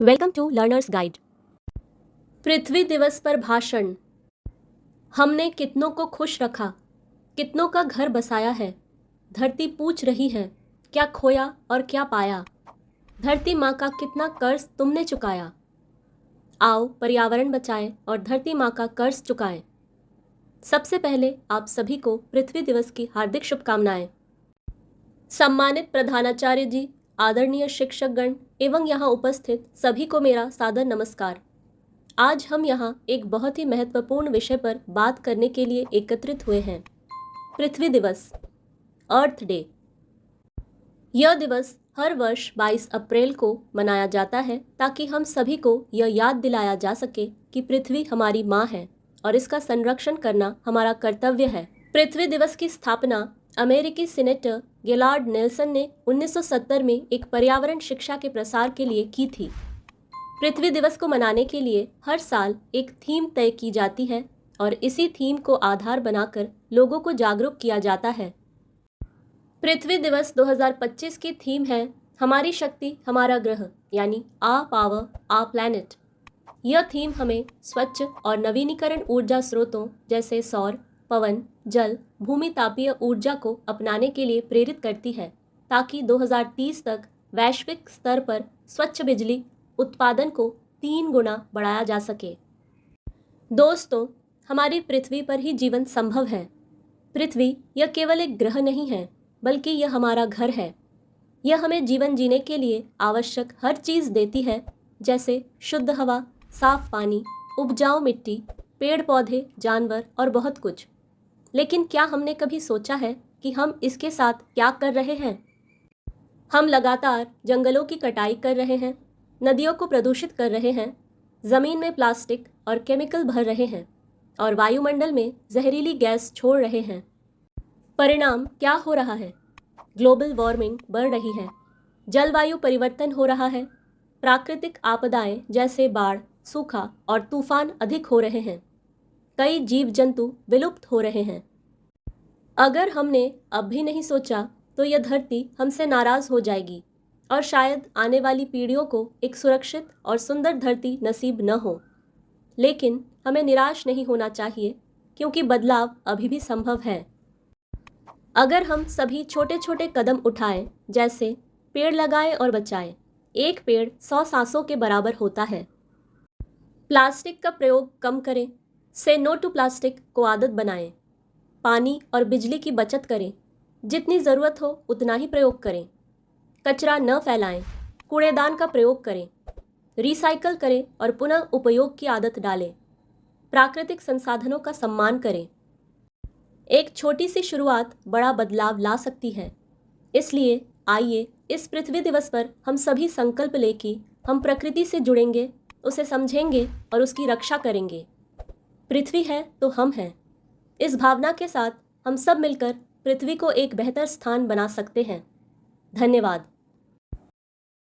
Welcome to learners guide. पृथ्वी दिवस पर भाषण। हमने कितनों को खुश रखा, कितनों का घर बसाया है। धरती पूछ रही है, क्या खोया और क्या पाया। धरती माँ का कितना कर्ज तुमने चुकाया। आओ पर्यावरण बचाएं और धरती माँ का कर्ज चुकाएं। सबसे पहले आप सभी को पृथ्वी दिवस की हार्दिक शुभकामनाएं। सम्मानित प्रधानाचार्य जी, आदरणीय शिक्षकगण एवं यहाँ उपस्थित सभी को मेरा सादर नमस्कार। आज हम यहाँ एक बहुत ही महत्वपूर्ण विषय पर बात करने के लिए एकत्रित हुए हैं। पृथ्वी दिवस, अर्थ डे। यह दिवस हर वर्ष 22 अप्रैल को मनाया जाता है ताकि हम सभी को यह याद दिलाया जा सके कि पृथ्वी हमारी माँ है और इसका संरक्षण करना हमारा कर्तव्य है। पृथ्वी दिवस की स्थापना अमेरिकी सीनेटर गेलार्ड नेल्सन ने 1970 में एक पर्यावरण शिक्षा के प्रसार के लिए की थी। पृथ्वी दिवस को मनाने के लिए हर साल एक थीम तय की जाती है और इसी थीम को आधार बनाकर लोगों को जागरूक किया जाता है। पृथ्वी दिवस 2025 की थीम है हमारी शक्ति हमारा ग्रह, यानी आ पावर आ प्लैनेट। यह थीम हमें स्वच्छ और नवीनीकरण ऊर्जा स्रोतों जैसे सौर, पवन, जल, भूमि तापीय ऊर्जा को अपनाने के लिए प्रेरित करती है ताकि 2030 तक वैश्विक स्तर पर स्वच्छ बिजली उत्पादन को 3 गुना बढ़ाया जा सके। दोस्तों, हमारी पृथ्वी पर ही जीवन संभव है। पृथ्वी यह केवल एक ग्रह नहीं है, बल्कि यह हमारा घर है। यह हमें जीवन जीने के लिए आवश्यक हर चीज़ देती है, जैसे शुद्ध हवा, साफ पानी, उपजाऊ मिट्टी, पेड़ पौधे, जानवर और बहुत कुछ। लेकिन क्या हमने कभी सोचा है कि हम इसके साथ क्या कर रहे हैं? हम लगातार जंगलों की कटाई कर रहे हैं, नदियों को प्रदूषित कर रहे हैं, ज़मीन में प्लास्टिक और केमिकल भर रहे हैं और वायुमंडल में जहरीली गैस छोड़ रहे हैं। परिणाम क्या हो रहा है? ग्लोबल वार्मिंग बढ़ रही है, जलवायु परिवर्तन हो रहा है, प्राकृतिक आपदाएं जैसे बाढ़, सूखा और तूफान अधिक हो रहे हैं, कई जीव जंतु विलुप्त हो रहे हैं। अगर हमने अब भी नहीं सोचा तो यह धरती हमसे नाराज़ हो जाएगी और शायद आने वाली पीढ़ियों को एक सुरक्षित और सुंदर धरती नसीब न हो। लेकिन हमें निराश नहीं होना चाहिए, क्योंकि बदलाव अभी भी संभव है। अगर हम सभी छोटे छोटे कदम उठाएं, जैसे पेड़ लगाएं और बचाएं, एक पेड़ 100 सांसों के बराबर होता है। प्लास्टिक का प्रयोग कम करें, से नो टू प्लास्टिक को आदत बनाएं। पानी और बिजली की बचत करें, जितनी ज़रूरत हो उतना ही प्रयोग करें। कचरा न फैलाएं, कूड़ेदान का प्रयोग करें। रिसाइकल करें और पुनः उपयोग की आदत डालें। प्राकृतिक संसाधनों का सम्मान करें। एक छोटी सी शुरुआत बड़ा बदलाव ला सकती है। इसलिए आइए इस पृथ्वी दिवस पर हम सभी संकल्प लें कि हम प्रकृति से जुड़ेंगे, उसे समझेंगे और उसकी रक्षा करेंगे। पृथ्वी है तो हम हैं। इस भावना के साथ हम सब मिलकर पृथ्वी को एक बेहतर स्थान बना सकते हैं। धन्यवाद।